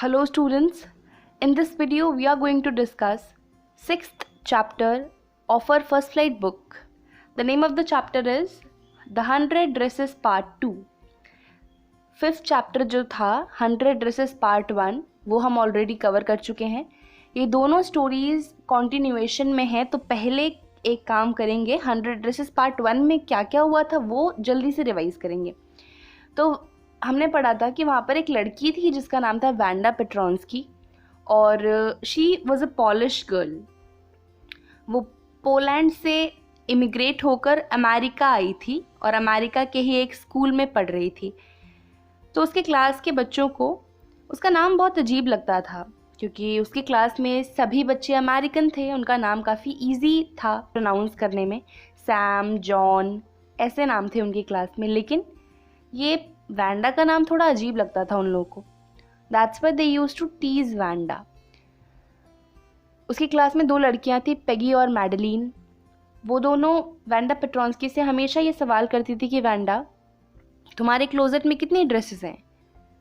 Hello students, in this video we are going to discuss 6th chapter of our first flight book. The name of the chapter is The 100 Dresses Part 2. 5th chapter जो था 100 Dresses Part 1 वो हम already cover कर चुके हैं. ये दोनों stories continuation में है, तो पहले एक काम करेंगे 100 Dresses Part 1 में क्या क्या हुआ था वो जल्दी से रिवाइज करेंगे. तो हमने पढ़ा था कि वहाँ पर एक लड़की थी जिसका नाम था वैंडा पेट्रॉन्स्की और she was a polish girl. वो पोलैंड से इमिग्रेट होकर अमेरिका आई थी और अमेरिका के ही एक स्कूल में पढ़ रही थी. तो उसके क्लास के बच्चों को उसका नाम बहुत अजीब लगता था क्योंकि उसकी क्लास में सभी बच्चे अमेरिकन थे. उनका नाम काफ़ी इजी था प्रोनाउंस करने में, सैम, जॉन ऐसे नाम थे उनकी क्लास में. लेकिन ये वैंडा का नाम थोड़ा अजीब लगता था उन लोगों को. That's why they used to tease Wanda. उसकी क्लास में 2 लड़कियां थी, पेगी और मैडलीन. वो दोनों वैंडा पेट्रॉन्स्की से हमेशा ये सवाल करती थी कि वैंडा तुम्हारे क्लोजेट में कितनी ड्रेसेस हैं,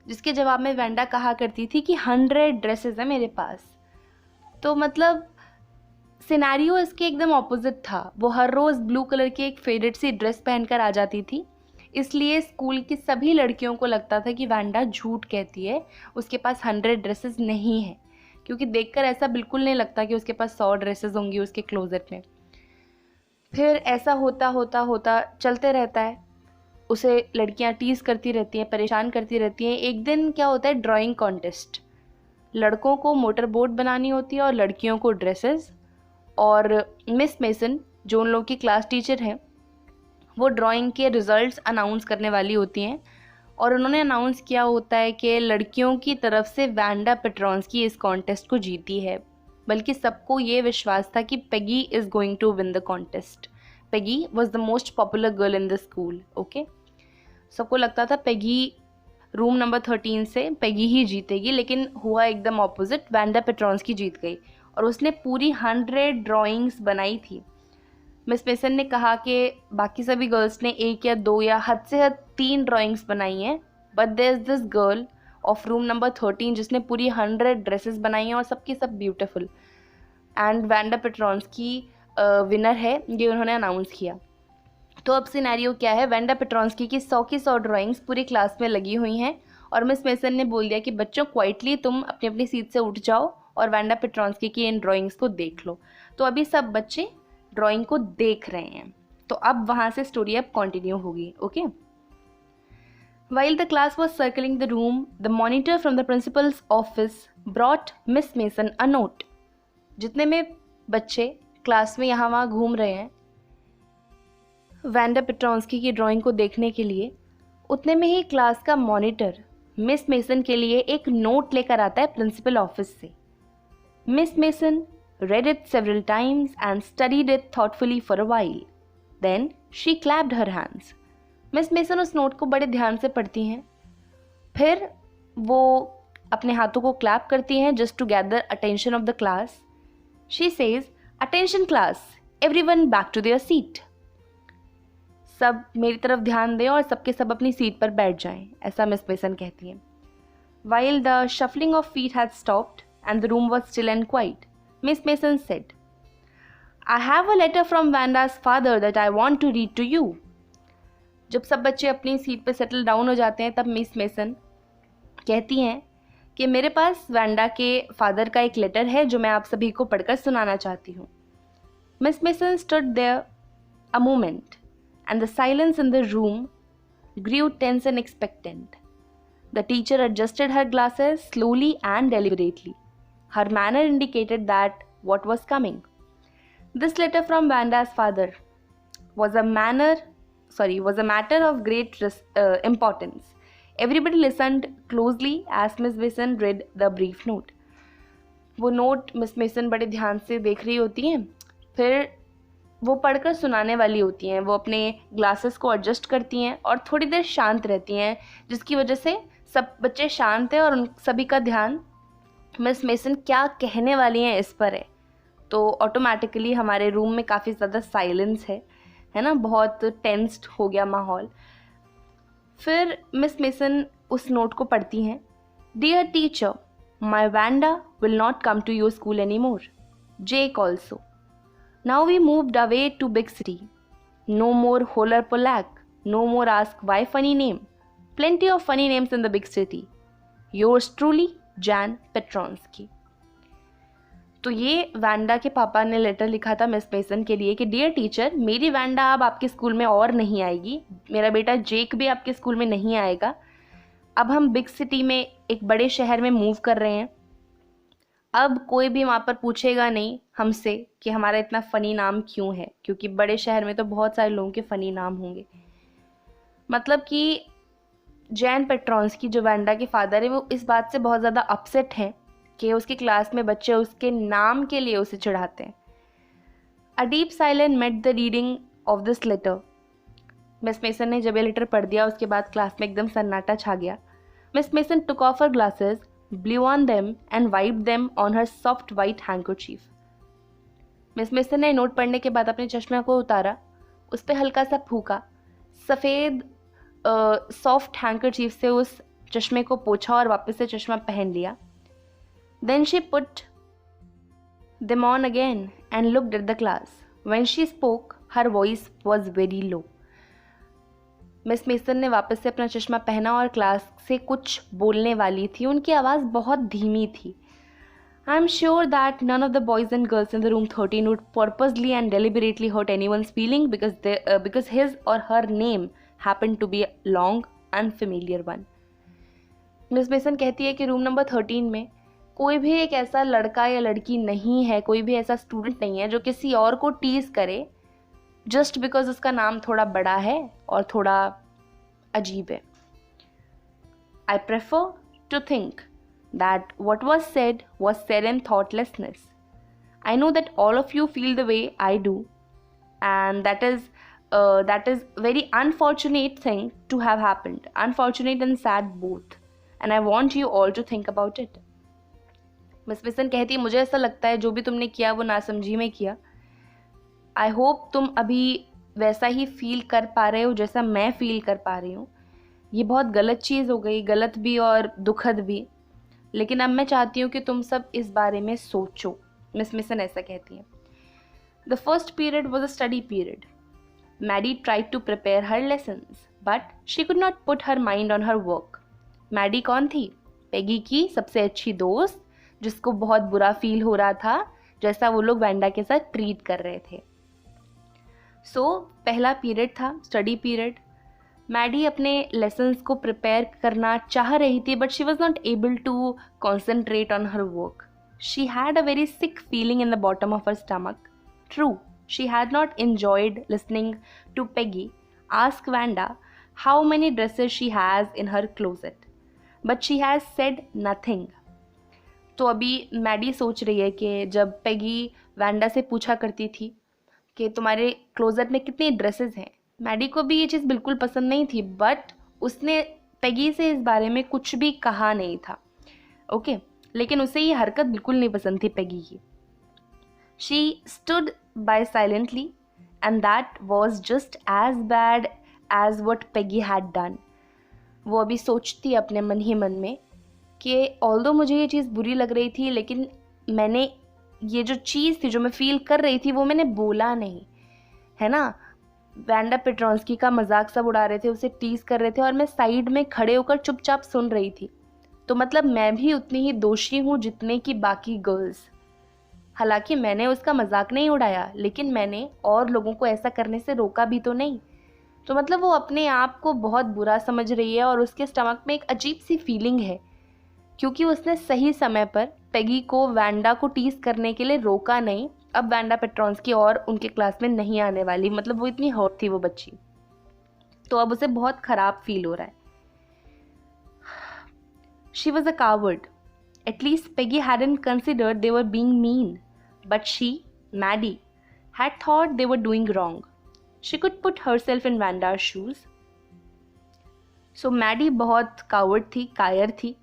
जिसके जवाब में वैंडा कहा करती थी कि 100 ड्रेसेस हैं मेरे पास. तो मतलब सिनेरियो इसके एकदम ऑपोजिट था. वो हर रोज़ ब्लू कलर की एक फेडेड सी ड्रेस पहनकर आ जाती थी, इसलिए स्कूल की सभी लड़कियों को लगता था कि वैंडा झूठ कहती है, उसके पास 100 ड्रेसेस नहीं है, क्योंकि देखकर ऐसा बिल्कुल नहीं लगता कि उसके पास 100 ड्रेसेस होंगी उसके क्लोजेट में. फिर ऐसा होता होता होता चलते रहता है. उसे लड़कियां टीज़ करती रहती हैं, परेशान करती रहती हैं. एक दिन क्या होता है, ड्राइंग कॉन्टेस्ट. लड़कों को मोटर बोट बनानी होती है और लड़कियों को ड्रेसेस. और मिस मेसन जो उन लोगों की क्लास टीचर हैं वो ड्राइंग के रिज़ल्ट्स अनाउंस करने वाली होती हैं और उन्होंने अनाउंस किया होता है कि लड़कियों की तरफ से वैंडा पेट्रॉन्स्की इस कॉन्टेस्ट को जीती है. बल्कि सबको ये विश्वास था कि Peggy is going to win the contest. Peggy was the most popular girl in the school. Okay, सबको लगता था पेगी रूम नंबर 13 से पेगी ही जीतेगी, लेकिन हुआ एकदम ऑपोजिट. वैंडा पेट्रॉन्स्की जीत गई और उसने पूरी 100 ड्राइंग्स बनाई थी. मिस मेसन ने कहा कि बाकी सभी गर्ल्स ने 1 या 2 या हद से हद 3 ड्राइंग्स बनाई हैं, but there is this girl of room number 13 जिसने पूरी 100 ड्रेसेस बनाई हैं और सबकी सब ब्यूटीफुल. एंड वैंडा पेट्रॉन्स्की विनर है, ये उन्होंने अनाउंस किया. तो अब सिनेरियो क्या है, वैंडा पेट्रॉन्स्की की 100 की 100 ड्राइंग्स पूरी क्लास में लगी हुई हैं और मिस मेसन ने बोल दिया कि बच्चों क्वाइटली तुम अपनी अपनी सीट से उठ जाओ और वैंडा पेट्रॉन्स्की की इन ड्राइंग्स को देख लो. तो अभी सब बच्चे ड्राइंग को देख रहे हैं. तो अब वहाँ से स्टोरी अब कंटिन्यू होगी. Okay, While the class was circling the room, the monitor from the principal's office brought Miss Mason a note. जितने में बच्चे क्लास में यहाँ वहाँ घूम रहे हैं वैंडा पेट्रॉन्स्की की ड्राइंग को देखने के लिए, उतने में ही क्लास का मॉनिटर मिस मेसन के लिए एक नोट लेकर आता है प्रिंसिपल ऑफिस से. Miss mason read it several times and studied it thoughtfully for a while. Then she clapped her hands. Miss mason उस नोट को बड़े ध्यान से पढ़ती हैं, फिर वो अपने हाथों को क्लैप करती हैं just to gather attention of the class. She says, "Attention class, everyone back to their seat." सब मेरी तरफ ध्यान दें और सबके सब अपनी सीट पर बैठ जाएं, ऐसा मिस मेसन कहती हैं. While the shuffling of feet had stopped and the room was still and quiet, Miss Mason said, "I have a letter from Vanda's father that I want to read to you." जब सब बच्चे अपनी seat पर settle down हो जाते हैं तब miss Mason कहती हैं कि मेरे पास वैंडा के फादर का एक लेटर है जो मैं आप सभी को पढ़कर सुनाना चाहती हूँ. Miss mason stood there a moment and the silence in the room grew tense and expectant. The teacher adjusted her glasses slowly and deliberately. Her manner indicated that what was coming. This letter from Vanda's father was a matter of great importance. Everybody listened closely as Miss Mason read the brief note. वो note miss mason बड़े ध्यान से देख रही होती हैं, फिर वो पढ़कर सुनाने वाली होती हैं. वो अपने ग्लासेस को एडजस्ट करती हैं और थोड़ी देर शांत रहती हैं, जिसकी वजह से सब बच्चे शांत हैं और उन सभी का ध्यान मिस मेसन क्या कहने वाली हैं इस पर है. तो ऑटोमेटिकली हमारे रूम में काफ़ी ज़्यादा साइलेंस है ना, बहुत टेंस्ड हो गया माहौल. फिर मिस मेसन उस नोट को पढ़ती हैं. Dear teacher, My Vanda will not come to your school anymore. Jake also. Now we moved away to big city. No more holler Polak. No more ask why funny name. Plenty of funny names in the big city. Yours truly, Jan Petronsky. तो ये Wanda के पापा ने letter लिखा था miss mason के लिए कि डियर टीचर, मेरी वैंडा अब आपके स्कूल में और नहीं आएगी, मेरा बेटा जेक भी आपके स्कूल में नहीं आएगा, अब हम बिग सिटी में एक बड़े शहर में मूव कर रहे हैं, अब कोई भी वहाँ पर पूछेगा नहीं हमसे कि हमारा इतना फ़नी नाम क्यों है, क्योंकि बड़े शहर में तो बहुत सारे लोगों के फ़नी नाम होंगे। मतलब कि जैन पेट्रॉन्स्की जो वैंडा के फादर है वो इस बात से बहुत ज़्यादा अपसेट हैं कि उसकी क्लास में बच्चे उसके नाम के लिए उसे चिढ़ाते हैं। A deep silence met the reading of this letter. Miss Mason ने जब ये लेटर पढ़ दिया उसके बाद क्लास में एकदम सन्नाटा छा गया। Miss mason took of her glasses, blew on them and wiped them on her soft white handkerchief. Miss Mason ने नोट पढ़ने के बाद अपने चश्मे को उतारा, उस पर हल्का सा फूका, सफ़ेद सॉफ्ट हैंकरचीफ से उस चश्मे को पोंछा और वापस से चश्मा पहन लिया। Then she put them on again and looked at the class. When she spoke, her voice was very low. Miss Mason ने वापस से अपना चश्मा पहना और क्लास से कुछ बोलने वाली थी, उनकी आवाज़ बहुत धीमी थी। I am sure that none of the boys and girls in the room 13 would purposely and deliberately hurt anyone's feeling because his or her name happened to be a long, unfamiliar one. Miss Mason कहती है कि room number 13 में कोई भी एक ऐसा लड़का या लड़की नहीं है, कोई भी ऐसा स्टूडेंट नहीं है जो किसी और को टीज़ करे जस्ट बिकॉज उसका नाम थोड़ा बड़ा है और थोड़ा अजीब है। I prefer to think that what was said in thoughtlessness. I know that all of you feel the way I do and that is very unfortunate thing to have happened, unfortunate and sad both, and I want you all to think about it. Miss Mason कहती है मुझे ऐसा लगता है जो भी तुमने किया वो नासमझी में किया। आई होप तुम अभी वैसा ही फील कर पा रहे हो जैसा मैं फील कर पा रही हूँ। ये बहुत गलत चीज़ हो गई, गलत भी और दुखद भी, लेकिन अब मैं चाहती हूँ कि तुम सब इस बारे में सोचो। मिस मेसन ऐसा कहती हैं। The first period was a study period. Maddie tried to prepare her lessons, but she could not put her mind on her work. Maddie कौन थी? पेगी की सबसे अच्छी दोस्त, जिसको बहुत बुरा फील हो रहा था जैसा वो लोग वैंडा के साथ ट्रीट कर रहे थे। पहला पीरियड था, स्टडी पीरियड। मैडी अपने लेसन्स को प्रिपेयर करना चाह रही थी, but she was not able to concentrate on her work. She had a very sick feeling in the bottom of her stomach. True, she had not enjoyed listening to Peggy ask Vanda how many dresses she has in her closet, but she has said nothing. तो अभी Maddie सोच रही है कि जब Peggy Wanda से पूछा करती थी कि तुम्हारे क्लोजेट में कितनी ड्रेसेस हैं, मैडी को भी ये चीज़ बिल्कुल पसंद नहीं थी, बट उसने पेगी से इस बारे में कुछ भी कहा नहीं था. ओके, लेकिन उसे ये हरकत बिल्कुल नहीं पसंद थी पेगी की. She stood by silently, and that was just as bad as what Peggy had done. वो अभी सोचती अपने मन ही मन में कि ऑल्दो मुझे ये चीज़ बुरी लग रही थी, लेकिन मैंने ये जो चीज़ थी जो मैं फील कर रही थी वो मैंने बोला नहीं, है ना. वैंडा पेट्रॉन्स्की का मजाक सब उड़ा रहे थे, उसे टीज कर रहे थे, और मैं साइड में खड़े होकर चुपचाप सुन रही थी. तो मतलब मैं भी उतनी ही दोषी हूँ जितने की बाकी गर्ल्स. हालांकि मैंने उसका मजाक नहीं उड़ाया, लेकिन मैंने और लोगों को ऐसा करने से रोका भी तो नहीं. तो मतलब वो अपने आप को बहुत बुरा समझ रही है और उसके स्टमक में एक अजीब सी फीलिंग है, क्योंकि उसने सही समय पर पेगी को वैंडा को टीज करने के लिए रोका नहीं. अब वैंडा पेट्रॉन्स्की और उनके क्लास में नहीं आने वाली, मतलब वो इतनी हॉट थी वो बच्ची. तो अब उसे बहुत ख़राब फील हो रहा है. She was a coward. At least Peggy hadn't considered they were being mean. But she, Maddie, had thought they were doing wrong. She could put herself in Vanda's shoes. So Maddie बहुत coward थी, कायर थी.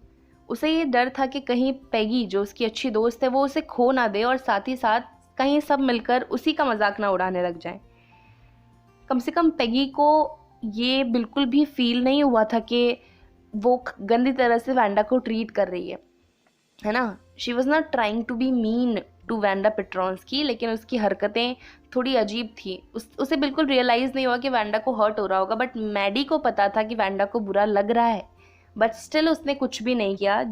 उसे ये डर था कि कहीं पेगी जो उसकी अच्छी दोस्त है वो उसे खो ना दे, और साथ ही साथ कहीं सब मिलकर उसी का मजाक ना उड़ाने लग जाएं. कम से कम पेगी को ये बिल्कुल भी फील नहीं हुआ था कि वो गंदी तरह से वैंडा को ट्रीट कर रही है. है ना. She was not trying to be mean to Wanda Petronski, लेकिन उसकी हरकतें थोड़ी अजीब थी. उसे बिल्कुल रियलाइज़ नहीं हुआ कि वैंडा को हर्ट हो रहा होगा, बट मैडी को पता था कि वैंडा को बुरा लग रहा है, बट स्टिल उसने कुछ भी नहीं किया.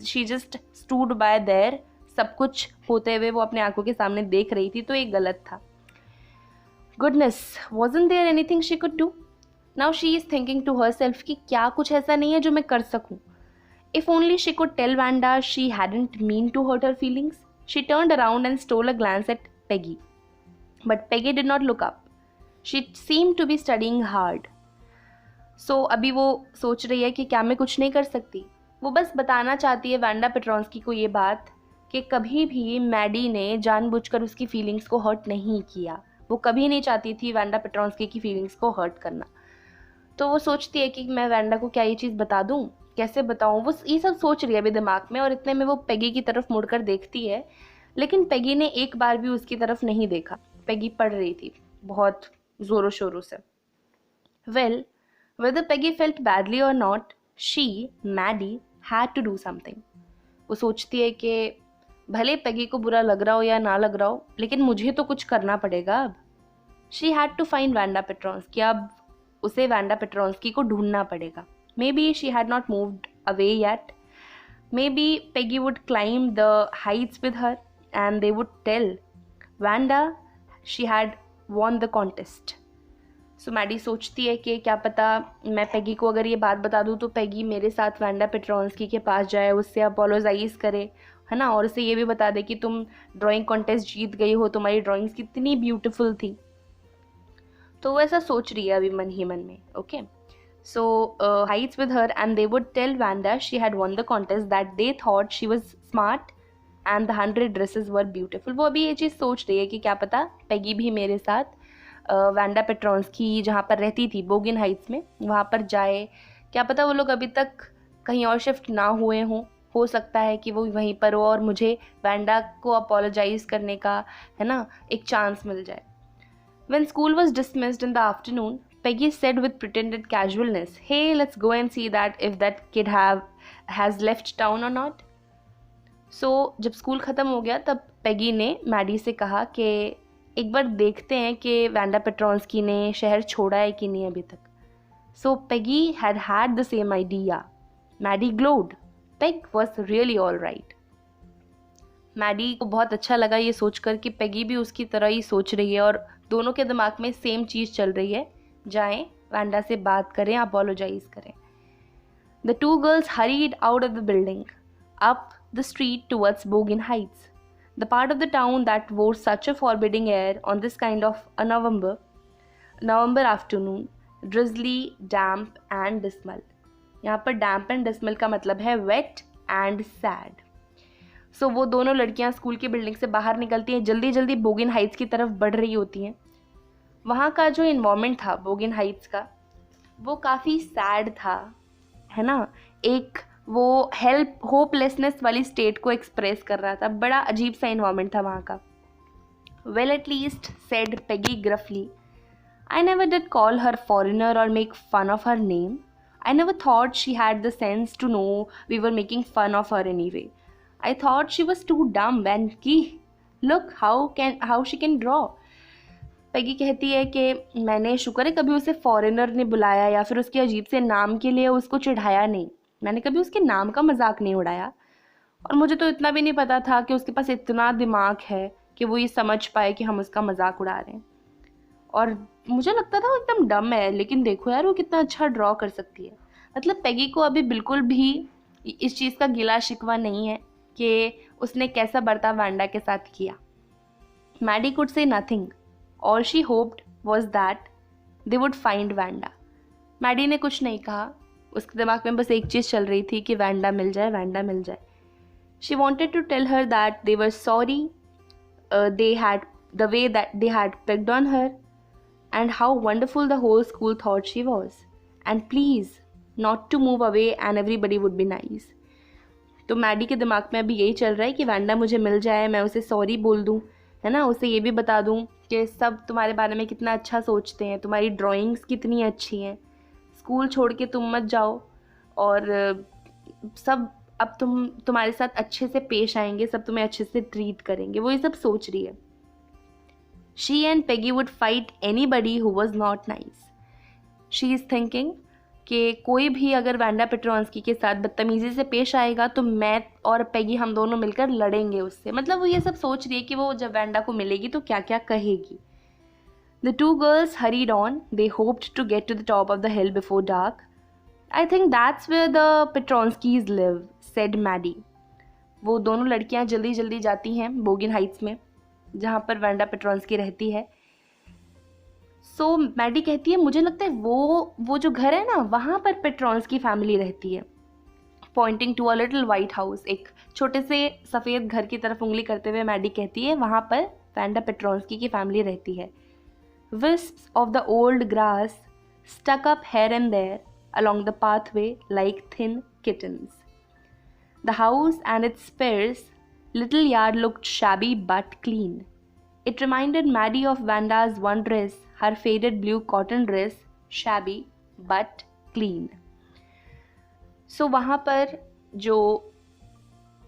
She just stood by there. सब कुछ होते हुए वो अपने आंखों के सामने देख रही थी, तो ये गलत था. Goodness, wasn't there anything she could do? Now she is thinking to herself कि क्या कुछ ऐसा नहीं है जो मैं कर सकूं. If only she could tell Wanda she hadn't mean to hurt her feelings. She turned around and stole a glance at Peggy. But Peggy did not look up. She seemed to be studying hard. So अभी वो सोच रही है कि क्या मैं कुछ नहीं कर सकती. वो बस बताना चाहती है वैंडा पेट्रोन्स्की को ये बात कि कभी भी मैडी ने जानबूझकर उसकी फीलिंग्स को हर्ट नहीं किया. वो कभी नहीं चाहती थी वैंडा पेट्रोन्स्की की फीलिंग्स को हर्ट करना. तो वो सोचती है कि मैं वैंडा को क्या ये चीज़ बता दूं, कैसे बताऊं. वो ये सब सोच रही है अभी दिमाग में, और इतने में वो पेगी की तरफ मुड़कर देखती है, लेकिन पेगी ने एक बार भी उसकी तरफ नहीं देखा. पेगी पढ़ रही थी बहुत ज़ोरों शोरों से. Well, whether Peggy felt badly or not, she, Maddie, had to do something. वो सोचती है कि भले पेगी को बुरा लग रहा हो या ना लग रहा हो, लेकिन मुझे तो कुछ करना पड़ेगा अब. She had to find Wanda Petronsky. अब उसे वैंडा पेट्रोन्स्की को ढूंढना पड़ेगा. Maybe she had not moved away yet. Maybe Peggy would climb the heights with her and they would tell Wanda she had won the contest. So Maddie सोचती है कि क्या पता मैं पेगी को अगर ये बात बता दूँ तो पेगी मेरे साथ वैंडा पेट्रोन्स्की के पास जाए, उससे अपोलोजाइज़ करे, है ना, और उसे ये भी बता दे कि तुम ड्राइंग कॉन्टेस्ट जीत गई हो, तुम्हारी ड्राइंग्स कितनी ब्यूटीफुल थी. तो वो ऐसा सोच रही है अभी मन ही मन में. Okay, so heights with her and they would tell Wanda she had won the contest, that they thought she was smart and the 100 dresses were beautiful. वो अभी ये चीज़ सोच रही है कि क्या पता पेगी भी मेरे साथ वैंडा पेट्रोन्स्की जहाँ पर रहती थी बोगिन हाइट्स में, वहाँ पर जाए. क्या पता वो लोग अभी तक कहीं और शिफ्ट ना हुए हों. हो सकता है कि वो वहीं पर हो और मुझे वैंडा को अपोलोजाइज़ करने का, है ना, एक चांस मिल जाए. When school was dismissed in the afternoon, Peggy said with pretended casualness, "Hey, let's go and see that if that kid has left town or not." So जब स्कूल ख़त्म हो गया तब पेगी ने मैडी से कहा कि एक बार देखते हैं कि वैंडा पेट्रोन्स्की ने शहर छोड़ा है कि नहीं अभी तक. So Peggy had the same idea. Maddie glowed. Peg was really all right. Maddie को बहुत अच्छा लगा ये सोचकर कि पेगी भी उसकी तरह ही सोच रही है और दोनों के दिमाग में सेम चीज़ चल रही है. जाएं, वैंडा से बात करें, अपोलोजाइज करें. The two girls hurried out of the building, up the street towards Boggins Heights, the part of the town that wore such a forbidding air on this kind of a November afternoon, drizzly, damp and dismal. यहाँ पर डैम्प and dismal का मतलब है wait and sad. सो वो दोनों लड़कियां school की building से बाहर निकलती हैं, जल्दी जल्दी बोगिन हाइट्स की तरफ बढ़ रही होती हैं. वहाँ का जो इन्वायरमेंट था बोगिन हाइट्स का, वो काफ़ी सैड था, है ना. एक वो होपलेसनेस वाली स्टेट को एक्सप्रेस कर रहा था. बड़ा अजीब सा इन्वायरमेंट था वहाँ का. Well, at least, said Peggy gruffly, I never did call her foreigner or make fun of her name. I never thought she had the sense to know we were making fun of her anyway. I thought she was too dumb and ki look how she can draw. Peggy कहती है कि मैंने शुक्र है कभी उसे foreigner ने बुलाया या फिर उसके अजीब से नाम के लिए उसको चिढ़ाया नहीं. मैंने कभी उसके नाम का मजाक नहीं उड़ाया. और मुझे तो इतना भी नहीं पता था कि उसके पास इतना दिमाग है कि वो ये समझ पाए कि हम उसका मजाक उड़ा रहे हैं. और मुझे लगता था वो एकदम डम है, लेकिन देखो यार वो कितना अच्छा ड्रॉ कर सकती है. मतलब पेगी को अभी बिल्कुल भी इस चीज़ का गिला शिकवा नहीं है कि उसने कैसा बर्ताव वैंडा के साथ किया. Maddie could say nothing. All she hoped was that they would find Wanda. Maddie ने कुछ नहीं कहा. उसके दिमाग में बस एक चीज़ चल रही थी कि वैंडा मिल जाए, वैंडा मिल जाए. She wanted to tell her that they were sorry they had the way that they had picked on her and how wonderful the whole school thought she was, and please not to move away and everybody would be nice. तो Maddie के दिमाग में अभी यही चल रहा है कि वैंडा मुझे मिल जाए, मैं उसे सॉरी बोल दूँ, है ना, उसे ये भी बता दूँ कि सब तुम्हारे बारे में कितना अच्छा सोचते हैं, तुम्हारी ड्राइंग्स कितनी अच्छी हैं, स्कूल छोड़ के तुम मत जाओ और सब अब तुम्हारे साथ अच्छे से पेश आएंगे, सब तुम्हें अच्छे से ट्रीट करेंगे, वो ये सब सोच रही है. She and Peggy would fight anybody who was not nice. She is thinking कि कोई भी अगर वैंडा पेट्रोंस्की के साथ बदतमीज़ी से पेश आएगा तो मैं और पेगी हम दोनों मिलकर लड़ेंगे उससे. मतलब वो ये सब सोच रही है कि वो जब वैंडा को मिलेगी तो क्या क्या कहेगी. The two girls hurried on. They hoped to get to the top of the hill before dark. I think that's where the Petronskis live, said Maddie. वो दोनों लड़कियां जल्दी जल्दी जाती हैं बोगिन हाइट्स में, जहाँ पर वैंडा पेट्रोंस्की रहती है. सो मैडी कहती है मुझे लगता है वो जो घर है ना वहाँ पर पेट्रोंस्की फैमिली रहती है. Pointing to a little white house, एक छोटे से सफ़ेद घर की तरफ उंगली करते हुए मैडी कहती है वहाँ पर वैंडा पेट्रोंस्की की फैमिली रहती है. Wisps of the old grass stuck up here and there along the pathway like thin kittens. The house and its sparse little yard looked shabby but clean. It reminded Maddie of Vanda's one dress, her faded blue cotton dress, shabby but clean. So वहाँ पर जो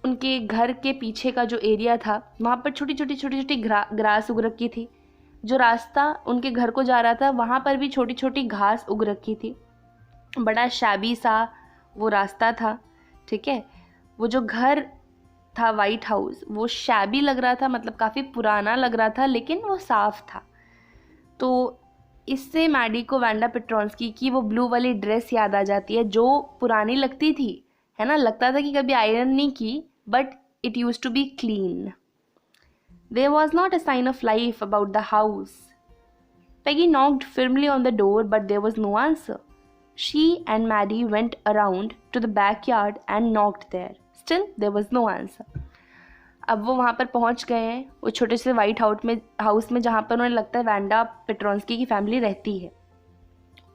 उनके घर के पीछे का जो area था वहाँ पर छोटी छोटी ग्रास उग रखी थी. जो रास्ता उनके घर को जा रहा था वहाँ पर भी छोटी छोटी घास उग रखी थी. बड़ा शैबी सा वो रास्ता था. ठीक है, वो जो घर था वाइट हाउस वो शैबी लग रहा था, मतलब काफ़ी पुराना लग रहा था, लेकिन वो साफ़ था. तो इससे मैडी को वैंडा पेट्रोंस्की की वो ब्लू वाली ड्रेस याद आ जाती है जो पुरानी लगती थी, है ना. लगता था कि कभी आयरन नहीं की, but it use to be clean. There was not a sign of life about the house. Peggy knocked firmly on the door, but there was no answer. She and Maddie went around to the backyard and knocked there. Still, there was no answer. अब वो वहाँ पर पहुँच गए हैं, वो छोटे से वाइट हाउस में जहाँ पर उन्हें लगता है वैंडा पेट्रोंस्की की फैमिली रहती है.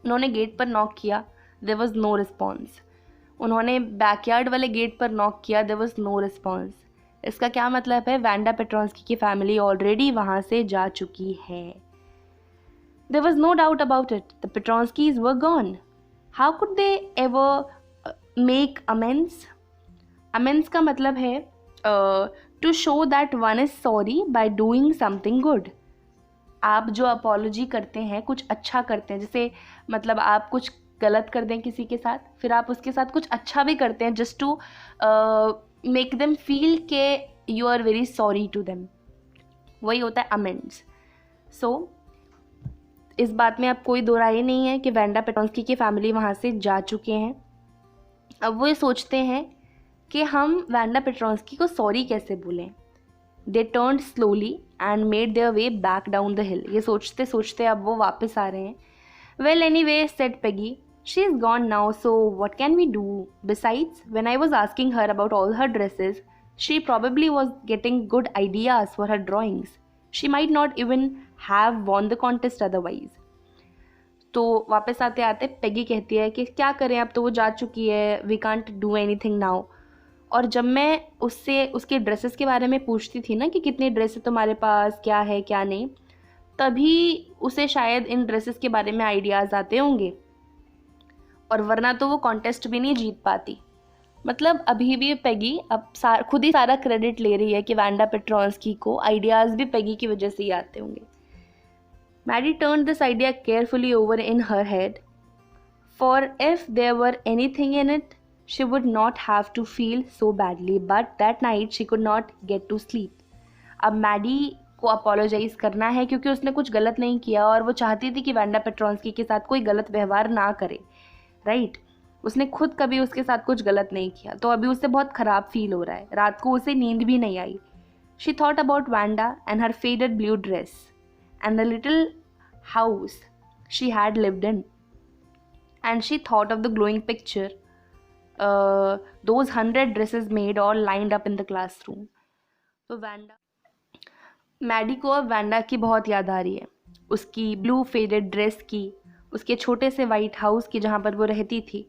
उन्होंने गेट पर नॉक किया. There was no response. उन्होंने बैकयार्ड वाले गेट पर नॉक किया. There was no response. इसका क्या मतलब है, वैंडा पेट्रोंस्की की फैमिली ऑलरेडी वहाँ से जा चुकी है. There was no doubt about it. The Petronskis were gone. How could they ever make amends? Amends का मतलब है to show that one is sorry by doing something good. आप जो अपॉलोजी करते हैं, कुछ अच्छा करते हैं, जैसे मतलब आप कुछ गलत कर दें किसी के साथ, फिर आप उसके साथ कुछ अच्छा भी करते हैं just to make them feel के you are very sorry to them. वही होता है अमेंड्स. सो इस बात में अब कोई दो राय नहीं है कि वैंडा पेट्रोंस्की की फैमिली वहाँ से जा चुके हैं. अब वो ये सोचते हैं कि हम वैंडा पेट्रोंस्की को सॉरी कैसे बोलें. दे turned slowly and made their way back down the हिल. ये सोचते सोचते अब वो वापस आ रहे हैं. Well anyway, said Peggy, she is gone now, so what can we do? Besides, when I was asking her about all her dresses, she probably was getting good ideas for her drawings. She might not even have won the contest otherwise. तो वापस आते आते Peggy कहती है कि क्या करें, अब तो वो जा चुकी है, we can't do anything now. और जब मैं उससे उसके ड्रेसेस के बारे में पूछती थी ना कि कितनी ड्रेस है तुम्हारे पास, क्या है क्या नहीं, तभी उसे शायद इन ड्रेसेस के बारे में आइडियाज़ आते होंगे, और वरना तो वो कॉन्टेस्ट भी नहीं जीत पाती. मतलब अभी भी पेगी अब खुद ही सारा क्रेडिट ले रही है कि वैंडा पेट्रोंस्की को आइडियाज़ भी पेगी की वजह से ही आते होंगे. Maddie turned this idea carefully over in her head, for if there were anything in it she would not have to feel so badly, but that night she could not get to sleep. अब Maddie को apologise करना है क्योंकि उसने कुछ गलत नहीं किया और वो चाहती थी कि वैंडा पेट्रोंस्की के साथ कोई गलत व्यवहार ना करे. राइट, उसने खुद कभी उसके साथ कुछ गलत नहीं किया, तो अभी उसे बहुत ख़राब फील हो रहा है. रात को उसे नींद भी नहीं आई. She thought about Wanda and her faded blue dress and the little house she had lived in, and she thought of the glowing picture, those 100 dresses made all lined up in the classroom. तो Maddie को अब Wanda की बहुत याद आ रही है, उसकी blue faded dress की, उसके छोटे से वाइट हाउस की जहाँ पर वो रहती थी,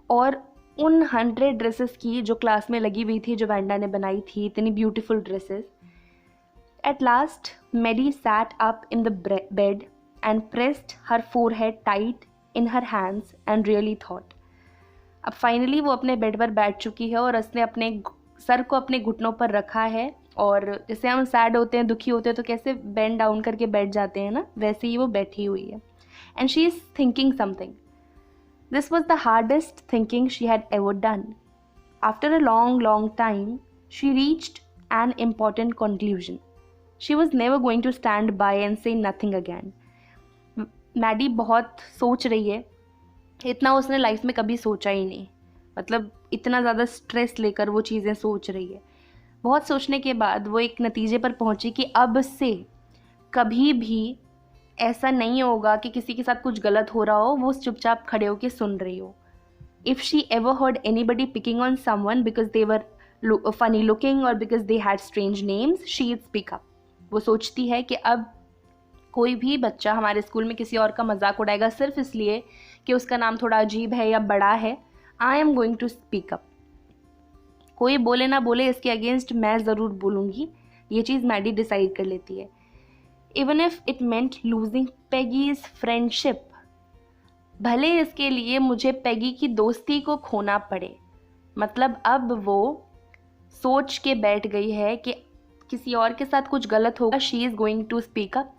और उन 100 ड्रेसेस की जो क्लास में लगी हुई थी, जो वैंडा ने बनाई थी, इतनी beautiful dresses. At last Maddie sat up in the bed and pressed her forehead tight in her hands and really thought. अब फाइनली वो अपने बेड पर बैठ चुकी है और उसने अपने सर को अपने घुटनों पर रखा है, और जैसे हम सैड होते हैं, दुखी होते हैं तो कैसे बेंड डाउन करके बैठ जाते हैं ना, वैसे ही वो बैठी हुई है. And she is thinking something. This was the hardest thinking she had ever done. After a long time, she reached an important conclusion. She was never going to stand by and say nothing again. Maddie बहुत सोच रही है, इतना उसने life में कभी सोचा ही नहीं. मतलब इतना ज़्यादा स्ट्रेस लेकर वो चीज़ें सोच रही है. बहुत सोचने के बाद वो एक नतीजे पर पहुंची कि अब से कभी भी ऐसा नहीं होगा कि किसी के साथ कुछ गलत हो रहा हो वो चुपचाप खड़े होकर सुन रही हो. If she ever heard anybody picking on someone because they were funny looking or because they had strange names, she'd speak up. वो सोचती है कि अब कोई भी बच्चा हमारे स्कूल में किसी और का मजाक उड़ाएगा सिर्फ इसलिए कि उसका नाम थोड़ा अजीब है या बड़ा है, I am going to speak up. कोई बोले ना बोले, इसके अगेंस्ट मैं ज़रूर बोलूँगी. ये चीज़ मैडी डिसाइड कर लेती है. Even if it meant losing Peggy's friendship, भले इसके लिए मुझे पेगी की दोस्ती को खोना पड़े. मतलब अब वो सोच के बैठ गई है कि किसी और के साथ कुछ गलत होगा, she is going to speak up.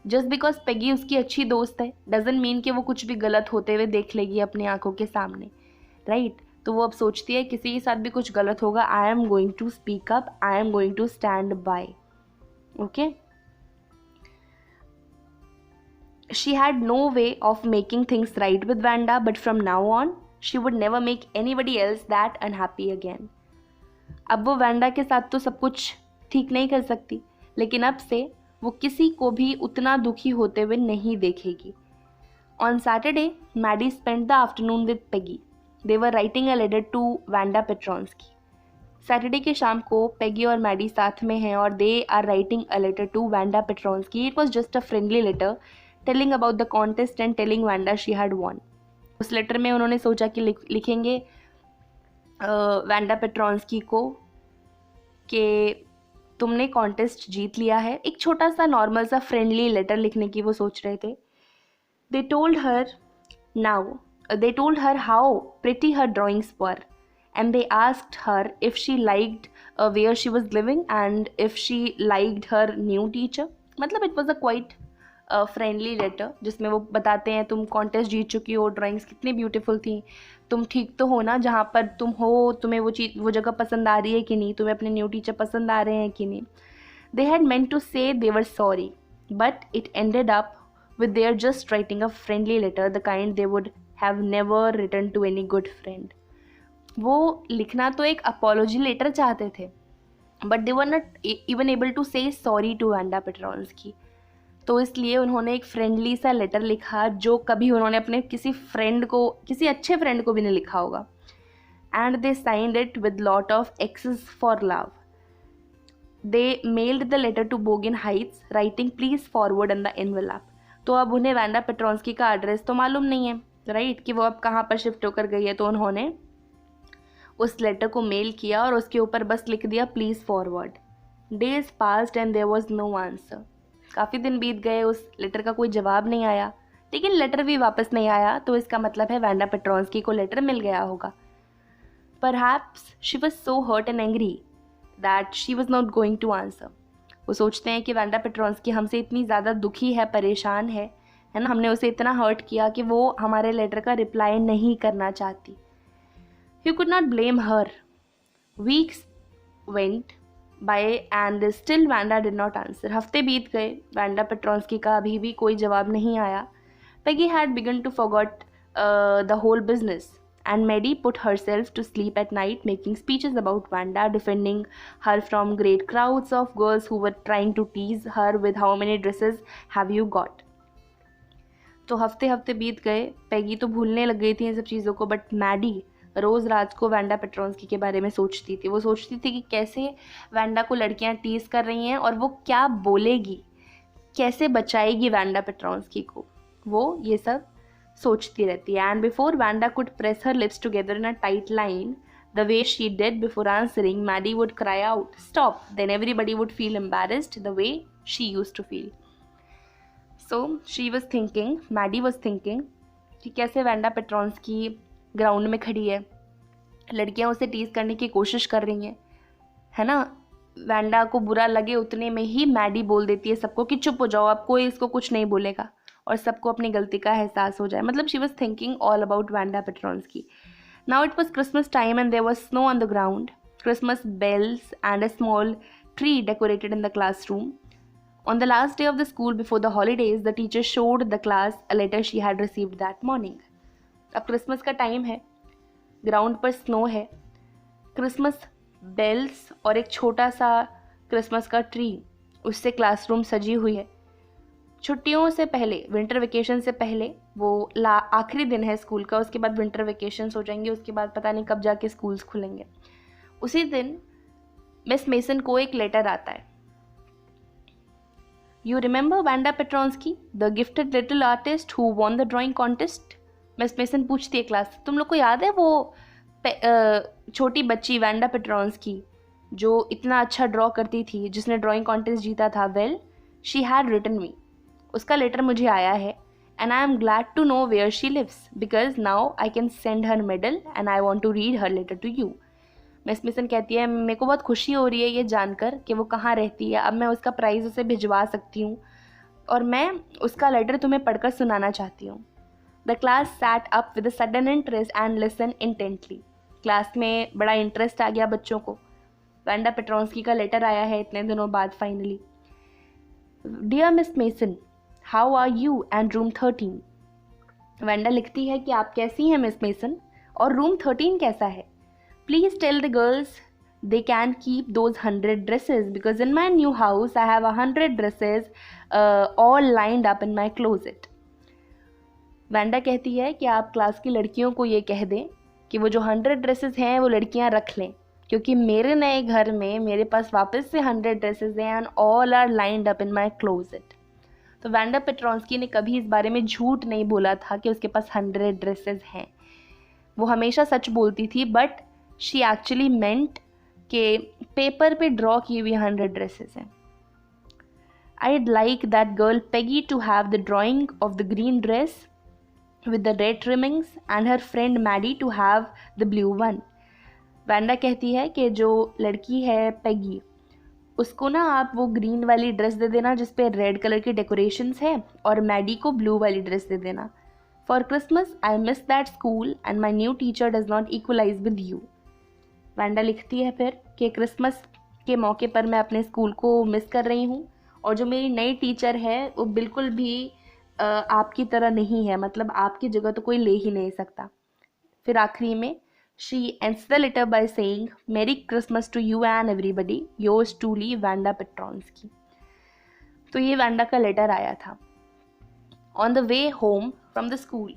Just because Peggy उसकी अच्छी दोस्त है डजंट मीन कि वो कुछ भी गलत होते हुए देख लेगी अपनी आंखों के सामने, राइट? तो वो अब सोचती है किसी के साथ भी कुछ गलत होगा, I am going to speak up, I am going to stand by. Okay. She had no way of making things right with Wanda, but from now on, she would never make anybody else that unhappy again. अब वो Wanda के साथ तो सब कुछ ठीक नहीं कर सकती, लेकिन अब से वो किसी को भी उतना दुखी होते हुए नहीं देखेगी. On Saturday, Maddie spent the afternoon with Peggy. They were writing a letter to Wanda Petronsky. Saturday के शाम को पेगी और मैडी साथ में हैं और they are writing a letter to Wanda Petronski. It was just a friendly letter telling about the contest and telling Wanda she had won. उस लेटर में उन्होंने सोचा कि लिखेंगे वैंडा पेट्रॉन्स्की को कि तुमने कॉन्टेस्ट जीत लिया है. एक छोटा सा नॉर्मल सा फ्रेंडली लेटर लिखने की वो सोच रहे थे. They told her how pretty her drawings were and they asked her if she liked where she was living and if she liked her new teacher. मतलब it was a quite friendly letter जिसमें वो बताते हैं तुम contest जीत चुकी हो, drawings कितनी beautiful थी, तुम ठीक तो हो ना जहाँ पर तुम हो, तुम्हें वो जगह पसंद आ रही है कि नहीं, तुम्हें अपने न्यू टीचर पसंद आ रहे हैं कि नहीं. They had meant to say they were sorry, but it ended up with their just writing a friendly letter, the kind they would have never written to any good friend. वो लिखना तो एक apology letter चाहते थे, but they were not even able to say sorry to Wanda Petronski. तो इसलिए उन्होंने एक फ्रेंडली सा लेटर लिखा जो कभी उन्होंने अपने किसी अच्छे फ्रेंड को भी नहीं लिखा होगा. And they signed it with lot of x's for love. They mailed the letter to Boggins Heights writing please forward in the envelope. तो अब उन्हें वैंडा पेट्रॉन्स्की का एड्रेस तो मालूम नहीं है, राइट, कि वो अब कहाँ पर शिफ्ट होकर गई है. तो उन्होंने उस लेटर को मेल किया और उसके ऊपर बस लिख दिया please forward. Days passed and there was no answer. काफ़ी दिन बीत गए, उस लेटर का कोई जवाब नहीं आया, लेकिन लेटर भी वापस नहीं आया. तो इसका मतलब है वैंडा पेट्रॉन्स्की को लेटर मिल गया होगा. Perhaps she was so hurt and angry that she was not going to answer. वो सोचते हैं कि वैंडा पेट्रॉन्स्की हमसे इतनी ज़्यादा दुखी है, परेशान है ना, हमने उसे इतना हर्ट किया कि वो हमारे लेटर का रिप्लाई नहीं करना चाहती. You could not blame her. Weeks went by and still Wanda did not answer. हफ्ते बीत गए, वैंडा पेट्रॉन्स्की का अभी भी कोई जवाब नहीं आया. Peggy had begun to forget the whole business, and Maddie put herself to sleep at night making speeches about Wanda, defending her from great crowds of girls who were trying to tease her with how many dresses have you got. तो हफ्ते बीत गए, Peggy तो भूलने लग गई थी इन सब चीज़ों को, बट मैडी रोज़ रात को वैंडा पेट्रॉन्स्की के बारे में सोचती थी. वो सोचती थी कि कैसे वैंडा को लड़कियां टीज कर रही हैं और वो क्या बोलेगी, कैसे बचाएगी वैंडा पेट्रॉन्स्की को. वो ये सब सोचती रहती है. And before Wanda could press her lips together in a tight line the way she did before answering, Maddie would cry out stop. Then everybody would feel embarrassed the way she used to feel. So she was thinking, Maddie was thinking कि कैसे Wanda पेट्रॉन्स्की ground में खड़ी है, लड़कियां उसे tease करने की कोशिश कर रही हैं, है ना। वैंडा को बुरा लगे उतने में ही मैडी बोल देती है सबको कि चुप हो जाओ, अब कोई इसको कुछ नहीं बोलेगा, और सबको अपनी गलती का एहसास हो जाए। मतलब she was thinking all about Wanda Petronski. Now it was Christmas time and there was snow on the ground, Christmas bells and a small tree decorated in the classroom. On the last day of the school before the holidays, the teacher showed the class a letter she had received that morning. अब Christmas का time है, ground पर snow है, Christmas bells और एक छोटा सा Christmas का ट्री, उससे क्लासरूम सजी हुई है। छुट्टियों से पहले, विंटर वेकेशन से पहले, वो आखिरी दिन है स्कूल का, उसके बाद विंटर वेकेशंस हो जाएंगे, उसके बाद पता नहीं कब जाके स्कूल्स खुलेंगे। उसी दिन मिस मेसन को एक लेटर आता है। You remember Wanda Petronski, the gifted little artist who won the drawing contest? Miss Mason पूछती है क्लास, तुम लोग को याद है वो छोटी बच्ची वैंडा पेट्रोन्स्की जो इतना अच्छा ड्रॉ करती थी, जिसने ड्राइंग कॉन्टेस्ट जीता था? Well, she had written me, उसका लेटर मुझे आया है, and I am glad to know where she lives because now I can send her medal and I want to read her letter to you. Miss Mason कहती है, मेरे को बहुत खुशी हो रही है ये जानकर कि वो कहाँ रहती है, अब मैं उसका प्राइज़ उसे भिजवा सकती हूँ और मैं उसका लेटर तुम्हें पढ़कर सुनाना चाहती हूँ। The class sat up with a sudden interest and listen intently. Class में बड़ा इंटरेस्ट आ गया बच्चों को, वैंडा पेट्रोन्स्की का लेटर आया है इतने दिनों बाद finally. Dear Miss Mason, how are you and room 13? Wanda लिखती है कि आप कैसी हैं मिस मेसन, और रूम 13 कैसा है? Please tell the girls they can keep those 100 dresses because in my new house I have 100 dresses all lined up in my closet. Wanda कहती है कि आप क्लास की लड़कियों को ये कह दें कि वो जो 100 ड्रेसेस हैं वो लड़कियां रख लें, क्योंकि मेरे नए घर में मेरे पास वापस से 100 ड्रेसेस हैं and all are lined up in my closet. तो वैंडा पेट्रोन्स्की ने कभी इस बारे में झूठ नहीं बोला था कि उसके पास 100 ड्रेसेस हैं, वो हमेशा सच बोलती थी, बट शी एक्चुअली मेंट के पेपर पे ड्रॉ की हुई 100 ड्रेसेस हैं। I'd like that girl Peggy to have the drawing of the green dress with the red trimmings and her friend Maddie to have the blue one. Wanda कहती है कि जो लड़की है पेगी, उसको ना आप वो ग्रीन वाली ड्रेस दे देना जिस पे रेड कलर की डेकोरेशंस है, और मैडी को ब्लू वाली ड्रेस दे देना। For Christmas I miss that school and my new teacher does not equalize with you. Wanda लिखती है फिर कि क्रिसमस के मौके पर मैं अपने स्कूल को मिस कर रही हूँ, और जो मेरी नई टीचर है वो बिल्कुल भी आपकी तरह नहीं है, मतलब आपकी जगह तो कोई ले ही नहीं सकता। फिर आखिरी में she ends the letter by saying merry Christmas to you and everybody, yours truly Wanda Petronski. तो ये वैंडा का लेटर आया था। On the way home from the school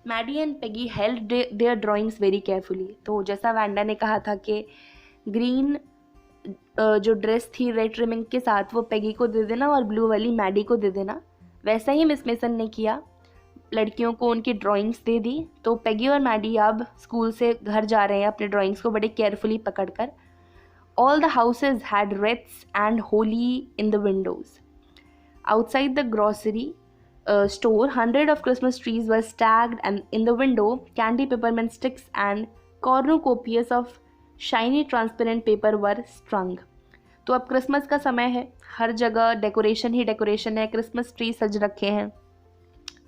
Maddie and Peggy held their drawings very carefully. तो जैसा Wanda ने कहा था कि ग्रीन जो ड्रेस थी रेड ट्रिमिंग के साथ वो पेगी को दे देना और ब्लू वाली मैडी को दे देना, वैसा ही मिस मेसन ने किया, लड़कियों को उनकी ड्राइंग्स दे दी। तो पेगी और मैडी अब स्कूल से घर जा रहे हैं अपने ड्राइंग्स को बड़े केयरफुली पकड़कर। All the houses had rates and Holi in the Windows. Outside the grocery store, 100 of Christmas trees were stacked, and in the window, candy peppermint sticks and cornucopias of shiny transparent paper were strung. तो अब Christmas का समय है, हर जगह decoration ही decoration है, Christmas tree सज रखे हैं,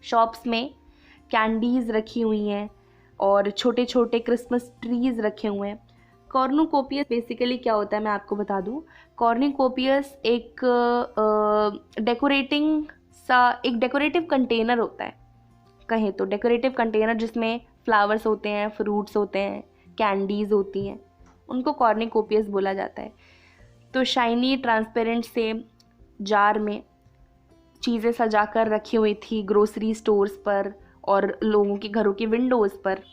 शॉप्स में कैंडीज़ रखी हुई हैं और छोटे छोटे क्रिसमस ट्रीज़ रखे हुए हैं। कॉर्नुकोपियस बेसिकली क्या होता है मैं आपको बता दूं। कॉर्नुकोपियस एक एक डेकोरेटिव कंटेनर होता है, कहें तो डेकोरेटिव कंटेनर जिसमें फ्लावर्स होते हैं, फ्रूट्स होते हैं, कैंडीज़ होती हैं, उनको कॉर्नुकोपियस बोला जाता है। तो शाइनी ट्रांसपेरेंट से जार में चीज़ें सजा कर रखी हुई थी ग्रोसरी स्टोर्स पर और लोगों के घरों की विंडोज़ पर।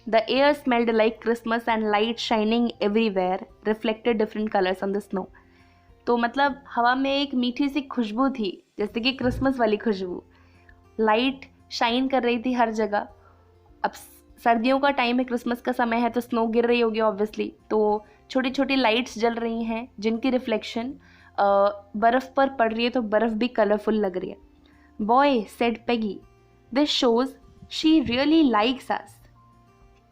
The air smelled like Christmas and light shining everywhere reflected different colours on the snow. तो मतलब हवा में एक मीठी सी खुशबू थी, जैसे कि क्रिसमस वाली खुशबू, लाइट शाइन कर रही थी हर जगह। अब सर्दियों का टाइम है, क्रिसमस का समय है, तो स्नो गिर रही होगी ऑब्वियसली, तो छोटी छोटी लाइट्स जल रही हैं जिनकी रिफ्लेक्शन बर्फ़ पर पड़ रही है, तो बर्फ़ भी कलरफुल लग रही है। Boy said Peggy, this shows she really likes us.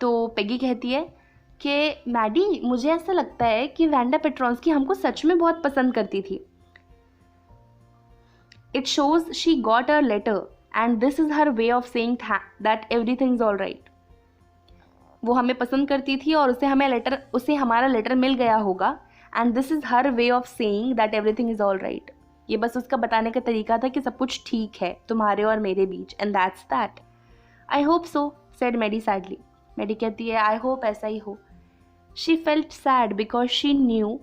तो पेगी कहती है कि मैडी, मुझे ऐसा लगता है कि वैंडा पेट्रोंस्की हमको सच में बहुत पसंद करती थी. It shows she got a letter and this is her way of saying that everything's all right. वो हमें पसंद करती थी और उसे हमारा लेटर मिल गया होगा. And this is her way of saying that everything is all right. ये बस उसका बताने का तरीका था कि सब कुछ ठीक है तुम्हारे और मेरे बीच. And that's that. I hope so, said Maddie sadly. Maddie कहती है I hope ऐसा ही हो. She felt sad because she knew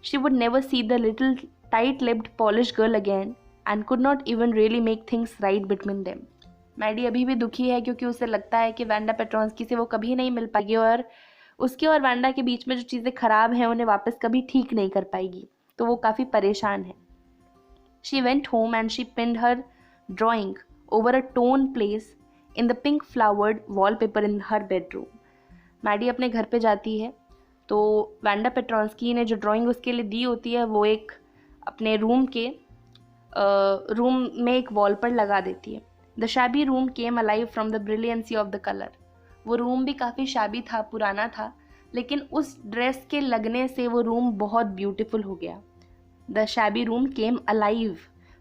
she would never see the little tight-lipped Polish girl again and could not even really make things right between them. Maddie अभी भी दुखी है क्योंकि उसे लगता है कि वैंडा पेट्रोंस्की से वो कभी नहीं मिल पाएगी और उसके और वैंडा के बीच में जो चीज़ें खराब हैं उन्हें वापस कभी ठीक नहीं कर पाएगी. तो वो काफ़ी परेशान है. She went home and she pinned her drawing over a torn place in the pink flowered wallpaper in her bedroom. Maddie अपने घर पे जाती है तो वैंडा पेट्रोंस्की ने जो ड्राइंग उसके लिए दी होती है वो एक अपने रूम में एक वॉल पर लगा देती है. The shabby room came alive from the brilliancy of the colour. वो रूम भी काफ़ी शैबी था, पुराना था, लेकिन उस ड्रेस के लगने से वो रूम बहुत ब्यूटीफुल हो गया. The shabby room came alive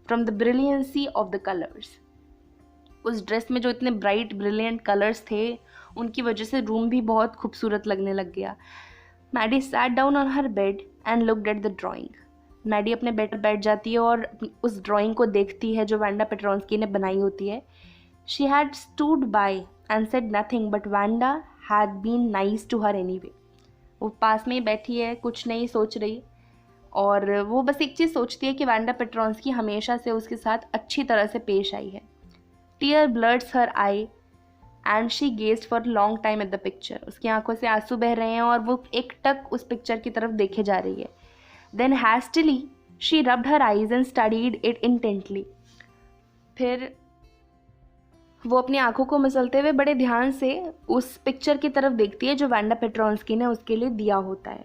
from the brilliancy of the colours. उस ड्रेस में जो इतने ब्राइट ब्रिलियंट कलर्स थे उनकी वजह से रूम भी बहुत खूबसूरत लगने लग गया. Maddie sat down on her bed and looked at the drawing. Maddie अपने बेड पर बैठ जाती है और उस ड्राइंग को देखती है जो वैंडा पेट्रोंस्की ने बनाई होती है. She had stood by and said nothing but Wanda had been nice to her anyway. वो पास में ही बैठी है, कुछ नहीं सोच रही, और वो बस एक चीज़ सोचती है कि वैंडा पेट्रोंस्की हमेशा से उसके साथ अच्छी तरह से पेश आई है. Tear blurs her eye and she gazed for long time at the picture. उसकी आंखों से आंसू बह रहे हैं और वो एक टक उस पिक्चर की तरफ देखे जा रही है. Then hastily she rubbed her eyes and studied it intently. फिर वो अपनी आंखों को मसलते हुए बड़े ध्यान से उस पिक्चर की तरफ देखती है जो वैंडा पेट्रोंस्की ने उसके लिए दिया होता है.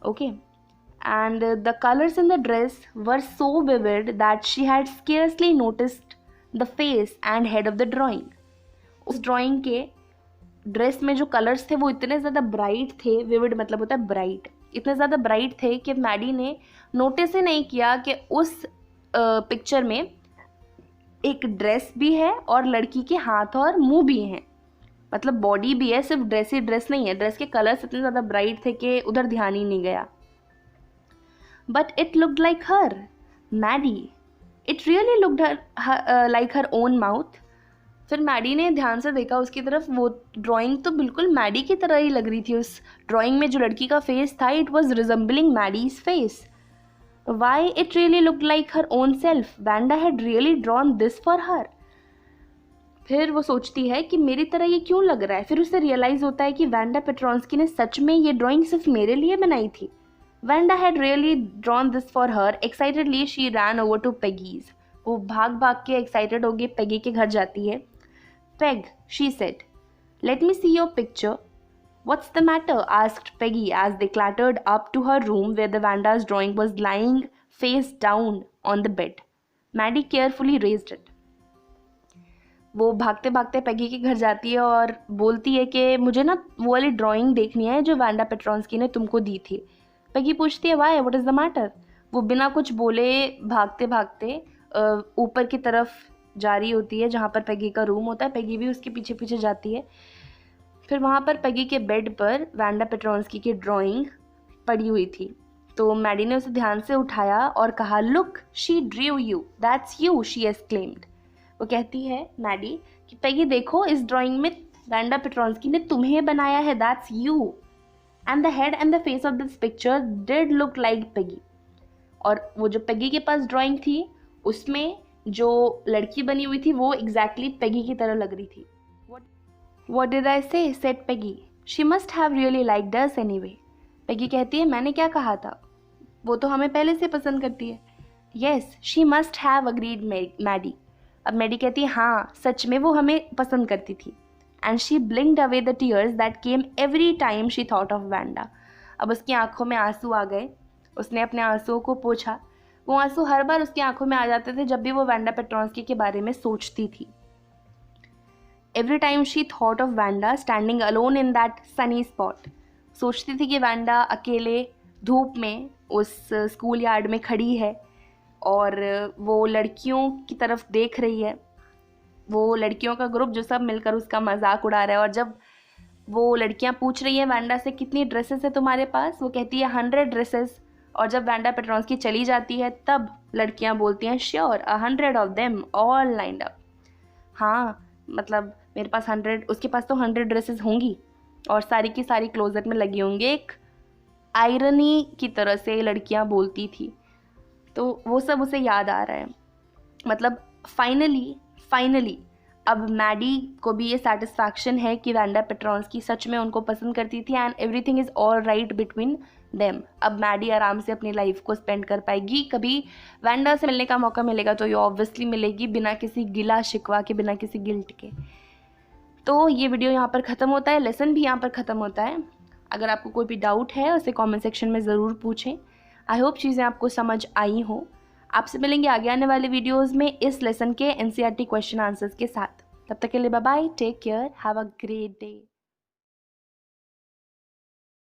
Okay, and the colours in the dress were so vivid that she had scarcely noticed the face and head of the drawing. उस ड्राइंग के ड्रेस में जो कलर्स थे वो इतने ज़्यादा ब्राइट थे, विविड मतलब होता है ब्राइट, इतने ज़्यादा ब्राइट थे कि मैडी ने नोटिस ही नहीं किया कि उस पिक्चर में एक ड्रेस भी है और लड़की के हाथ और मुंह भी हैं, मतलब बॉडी भी है, सिर्फ ड्रेस ही ड्रेस नहीं है. ड्रेस के कलर्स इतने ज़्यादा ब्राइट थे कि उधर ध्यान ही नहीं गया. But it looked like her Maddie. It really looked like her own mouth. फिर मैडी ने ध्यान से देखा उसकी तरफ. वो ड्राइंग तो बिल्कुल मैडी की तरह ही लग रही थी. उस ड्राइंग में जो लड़की का फेस था, it was resembling Maddie's face. Why it really looked like her own self. Wanda had really drawn this for her. फिर वो सोचती है कि मेरी तरह ये क्यों लग रहा है. फिर उसे रियलाइज़ होता है कि वैंडा पेट्रोंस्की ने सच में ये ड्राइंग सिर्फ मेरे लिए बनाई थी. Wanda had really drawn this for her. Excitedly she ran over to Peggy's. वो भाग भाग के एक्साइटेड होगी पेगी के घर जाती है. Peg, she said, let me see your picture. What's the matter? Asked Peggy as they clattered up to her room where the Vanda's drawing was lying face down on the bed. Maddie carefully raised it. वो भागते भागते Peggy के घर जाती है और बोलती है कि मुझे ना वो वाली ड्राइंग देखनी है जो वैंडा पेट्रोंस्की ने तुमको दी थी. पेगी पूछती है why, what is the matter. वो बिना कुछ बोले भागते भागते ऊपर की तरफ जा रही होती है जहाँ पर पेगी का रूम होता है. पेगी भी उसके पीछे पीछे जाती है. फिर वहाँ पर पेगी के बेड पर वैंडा पेट्रोंस्की की ड्राइंग पड़ी हुई थी. तो मैडी ने उसे ध्यान से उठाया और कहा, look she Drew you, that's you, she exclaimed. वो कहती है मैडी कि पेगी देखो, इस ड्राइंग में वैंडा पेट्रोंस्की ने तुम्हें बनाया है, that's you. And the head and the face of this picture did look like Peggy. और वो जो पेगी के पास ड्राइंग थी उसमें जो लड़की बनी हुई थी वो एग्जैक्टली पेगी की तरह लग रही थी. What did I say? said Peggy. She must have really liked us anyway. Peggy कहती है मैंने क्या कहा था, वो तो हमें पहले से पसंद करती है. Yes, she must have agreed Maddie. अब मैडी कहती है हाँ सच में वो हमें पसंद करती थी. And she blinked away the tears that came every time she thought of Vanda. अब उसकी आंखों में आंसू आ गए. उसने अपने आंसुओं को पोंछा. वो आंसू हर बार उसकी आंखों में आ जाते थे जब भी वो वैंडा पेट्रोंस्की के बारे में सोचती थी. Every time she thought of Vanda standing alone in that sunny spot. सोचती थी कि वैंडा अकेले धूप में उस स्कूल यार्ड में खड़ी है और वो लड़कियों की तरफ देख रही है, वो लड़कियों का ग्रुप जो सब मिलकर उसका मजाक उड़ा रहा है। और जब वो लड़कियां पूछ रही हैं वैंडा से कितनी ड्रेसेस है तुम्हारे पास, वो कहती है 100 ड्रेसेस। और जब वैंडा पेट्रोन्स्की चली जाती है तब लड़कियां बोलती हैं sure 100 of them all lined up. हाँ मतलब मेरे पास 100, उसके पास तो 100 ड्रेसेस होंगी और सारी की सारी क्लोजेट में लगी होंगी। एक आयरनी की तरह से लड़कियां बोलती थी। तो वो सब उसे याद आ रहा है। मतलब फाइनली अब मैडी को भी ये सेटिस्फैक्शन है कि वैंडा पेट्रोन्स्की सच में उनको पसंद करती थी and everything is all right between them. अब मैडी आराम से अपनी लाइफ को स्पेंड कर पाएगी। कभी वैंडा से मिलने का मौका मिलेगा तो ये ऑब्वियसली मिलेगी, बिना किसी गिला शिकवा के, बिना किसी गिल्ट के। तो ये वीडियो यहाँ पर ख़त्म होता है, लेसन भी यहाँ पर ख़त्म होता है। अगर आपको कोई भी डाउट है उसे कमेंट सेक्शन में ज़रूर पूछें। आई होप चीज़ें आपको समझ आई हो। आपसे मिलेंगे आगे आने वाले वीडियोस में इस लेसन के एनसीईआरटी क्वेश्चन आंसर्स के साथ। तब तक के लिए bye bye, take care, have a great day.